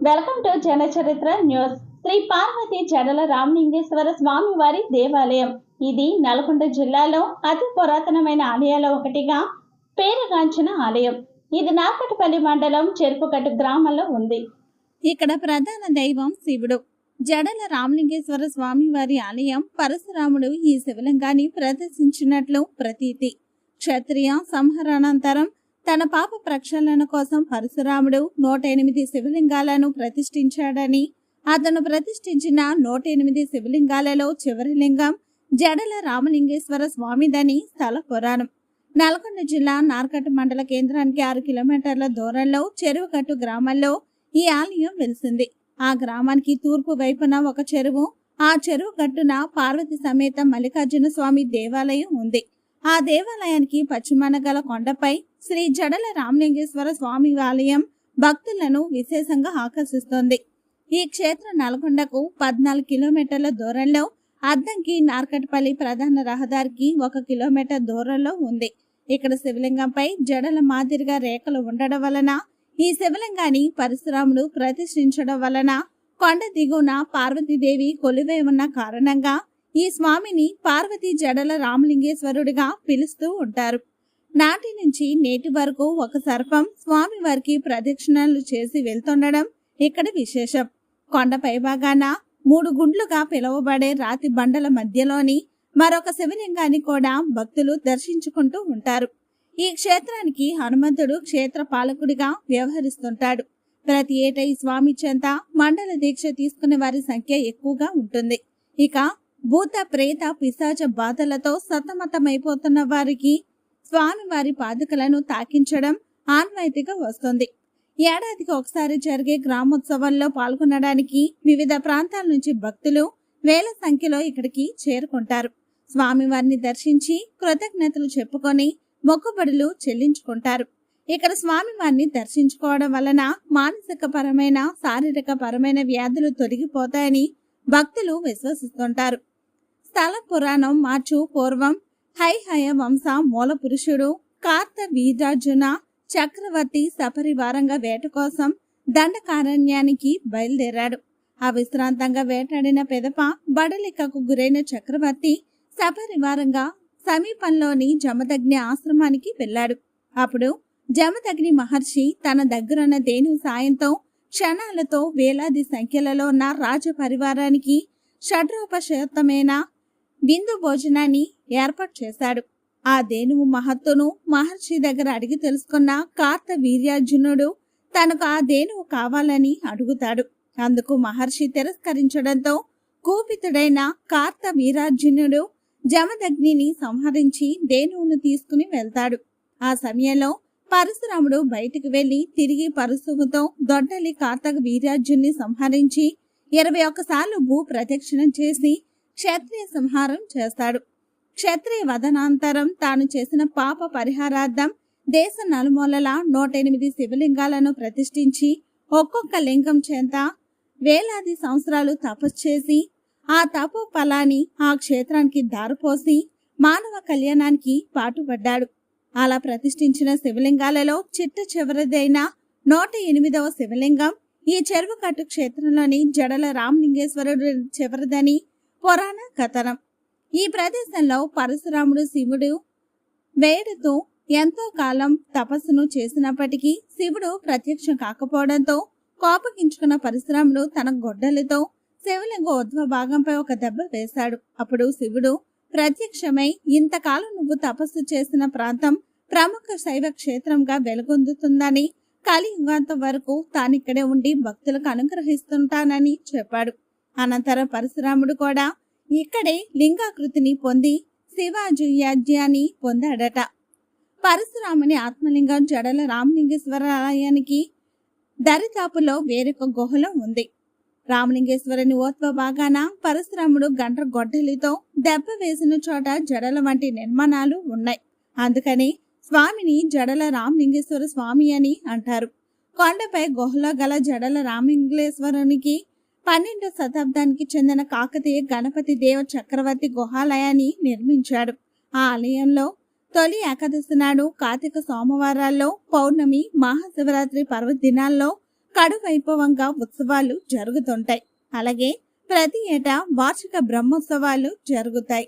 Welcome to Janacharitra news. Sri Parvathi Jadala Ramalingeswara Swamy వారి దేవాలయం. ఇది నల్గొండ జిల్లాలో అతి పురాతనమైన ఆలయాల్లో ఒకటిగా పేరుగాంచిన ఆలయం. ఇది నార్కట్పల్లి మండలం చెరుపుకట్టు గ్రామంలో ఉంది. ఇక్కడ ప్రధాన దైవం శివుడు. జడల రామలింగేశ్వర స్వామి వారి ఆలయం పరశురాముడు ఈ శివలింగాన్ని ప్రదర్శించినట్లు ప్రతీతి. క్షత్రియ సంహరణానంతరం తన పాప ప్రక్షాళన కోసం పరశురాముడు 108 శివలింగాలను ప్రతిష్ఠించాడని, అతను ప్రతిష్ఠించిన 108 శివలింగాలలో చివరి లింగం జడల రామలింగేశ్వర స్వామిదని స్థల పురాణం. నల్గొండ జిల్లా నార్కట్ మండల కేంద్రానికి 6 కిలోమీటర్ల దూరంలో చెరువుకట్టు గ్రామంలో ఈ ఆలయం వెలిసింది. ఆ గ్రామానికి తూర్పు వైపున ఒక చెరువు, ఆ చెరువు గట్టున పార్వతి సమేత మల్లికార్జున స్వామి దేవాలయం ఉంది. ఆ దేవాలయానికి పశ్చిమాన గల కొండపై శ్రీ జడల రామలింగేశ్వర స్వామి ఆలయం భక్తులను విశేషంగా ఆకర్షిస్తోంది. ఈ క్షేత్రం నల్గొండకు 14 కిలోమీటర్ల దూరంలో, అద్దంకి నార్కట్పల్లి ప్రధాన రహదారికి 1 కిలోమీటర్ దూరంలో ఉంది. ఇక్కడ శివలింగంపై జడల మాదిరిగా రేఖలు ఉండడం వలన, ఈ శివలింగాన్ని పరశురాముడు ప్రతిష్ఠించడం వలన కొండ దిగువన పార్వతీదేవి కొలువై ఉన్న కారణంగా ఈ స్వామిని పార్వతీ జడల రామలింగేశ్వరుడిగా పిలుస్తూ ఉంటారు. నాటి నుంచి నేటి వరకు ఒక సర్పం స్వామి వారికి ప్రదక్షిణలు చేసి వెళ్తుండడం ఇక్కడ విశేషం. కొండ పైభాగాన 3 గుండ్లుగా పిలువబడే రాతి బండల మధ్యలోని మరొక శివలింగాన్ని కూడా భక్తులు దర్శించుకుంటూ ఉంటారు. ఈ క్షేత్రానికి హనుమంతుడు క్షేత్ర పాలకుడిగా వ్యవహరిస్తుంటాడు. ప్రతి ఏటా ఈ స్వామి చెంత మండల దీక్ష తీసుకునే వారి సంఖ్య ఎక్కువగా ఉంటుంది. ఇక భూత ప్రేత పిశాచ బాధలతో సతమతమైపోతున్న వారికి స్వామి వారి పాదుకలను తాకించడం ఆనవాయితీగా వస్తుంది. ఏడాదికి ఒకసారి జరిగే గ్రామోత్సవంలో పాల్గొనడానికి వివిధ ప్రాంతాల నుంచి భక్తులు వేల సంఖ్యలో ఇక్కడికి చేరుకుంటారు. స్వామివారిని దర్శించి కృతజ్ఞతలు చెప్పుకొని మొక్కుబడులు చెల్లించుకుంటారు. ఇక్కడ స్వామివారిని దర్శించుకోవడం వలన మానసిక పరమైన శారీరక పరమైన వ్యాధులు తొలగిపోతాయని భక్తులు విశ్వసిస్తుంటారు. స్థల పురాణం మార్చు పూర్వం హైహయ వంశ మూల పురుషుడు కార్త వీరార్జున చక్రవర్తి సపరివారంగా వేట కోసం దండకారణ్యానికి బయలుదేరాడు. అవిశ్రాంతంగా వేటాడిన పెదప బడలికకు గురైన చక్రవర్తి సపరివారంగా సమీపంలోని జమదగ్ని ఆశ్రమానికి వెళ్ళాడు. అప్పుడు జమదగ్ని మహర్షి తన దగ్గరున్న ధేను సాయంతో క్షణాలతో వేలాది సంఖ్యలలో ఉన్న రాజ పరివారానికి షడ్రోపశతమైన విందు భోజనాన్ని ఏర్పాటు చేశాడు. ఆ ధేనువు మహత్తును మహర్షి దగ్గర అడిగి తెలుసుకున్న కార్త వీర్యార్జునుడు తనకు ఆ ధేనువు కావాలని అడుగుతాడు. అందుకు మహర్షి తిరస్కరించడంతో కూపితుడైన కార్త వీరార్జునుడు జమదగ్నిని సంహరించి ధేనువును తీసుకుని వెళ్తాడు. ఆ సమయంలో పరశురాముడు బయటికి వెళ్లి తిరిగి పరశువుతో దొడ్డలి కార్తక వీరార్జున్ని సంహరించి 21 సార్లు భూ ప్రదక్షిణం చేసి క్షత్రియ సంహారం చేస్తాడు. క్షత్రియ వదనాంతరం తాను చేసిన పాప పరిహారార్థం దేశ నలుమూలల 108 శివలింగాలను ప్రతిష్ఠించి ఒక్కొక్క లింగం చెంత వేలాది సంవత్సరాలు తపస్సు చేసి ఆ తపో ఫలాన్ని ఆ క్షేత్రానికి దారిపోసి మానవ కళ్యాణానికి పాటుపడ్డాడు. అలా ప్రతిష్ఠించిన శివలింగాలలో చిట్ట చివరిదైన 108వ శివలింగం ఈ చెరువుకట్టు క్షేత్రంలోని జడల రామలింగేశ్వరుడు చివరిదని పురాణ కథనం. ఈ ప్రదేశంలో పరశురాముడు శివుడు వేడుతూ ఎంతో కాలం తపస్సును చేసినప్పటికీ శివుడు ప్రత్యక్షం కాకపోవడంతో కోపగించుకున్న పరశురాముడు తన గొడ్డలితో శివలింగ ఉద్వ భాగంపై ఒక దెబ్బ వేశాడు. అప్పుడు శివుడు ప్రత్యక్షమై, ఇంతకాలం నువ్వు తపస్సు చేసిన ప్రాంతం ప్రముఖ శైవ క్షేత్రంగా వెలుగొందుతుందని, కలియుగాంతం వరకు తానిక్కడే ఉండి భక్తులకు అనుగ్రహిస్తుంటానని చెప్పాడు. అనంతరం పరశురాముడు కూడా ఇక్కడే లింగాకృతిని పొంది శివాజుయాజ్యాన్ని పొందాడట. పరశురాముని ఆత్మలింగం జడల రామలింగేశ్వర ఆలయానికి దరిదాపులో వేరొక గుహలో ఉంది. రామలింగేశ్వరుని ఓత్వ భాగాన పరశురాముడు గంట గొడ్డలితో దెబ్బ వేసిన చోట జడల వంటి నిర్మాణాలు ఉన్నాయి. అందుకని స్వామిని జడల రామలింగేశ్వర స్వామి అని అంటారు. కొండపై గుహలో గల జడల రామలింగేశ్వరునికి 12వ శతాబ్దానికి చెందిన కాకతీయ గణపతి దేవ చక్రవర్తి గుహాలయాన్ని నిర్మించాడు. ఆ ఆలయంలో తొలి ఏకాదశి నాడు, కార్తీక సోమవారాల్లో, పౌర్ణమి, మహాశివరాత్రి పర్వదినాల్లో కడు వైభవంగా ఉత్సవాలు జరుగుతుంటాయి. అలాగే ప్రతి ఏటా వార్షిక బ్రహ్మోత్సవాలు జరుగుతాయి.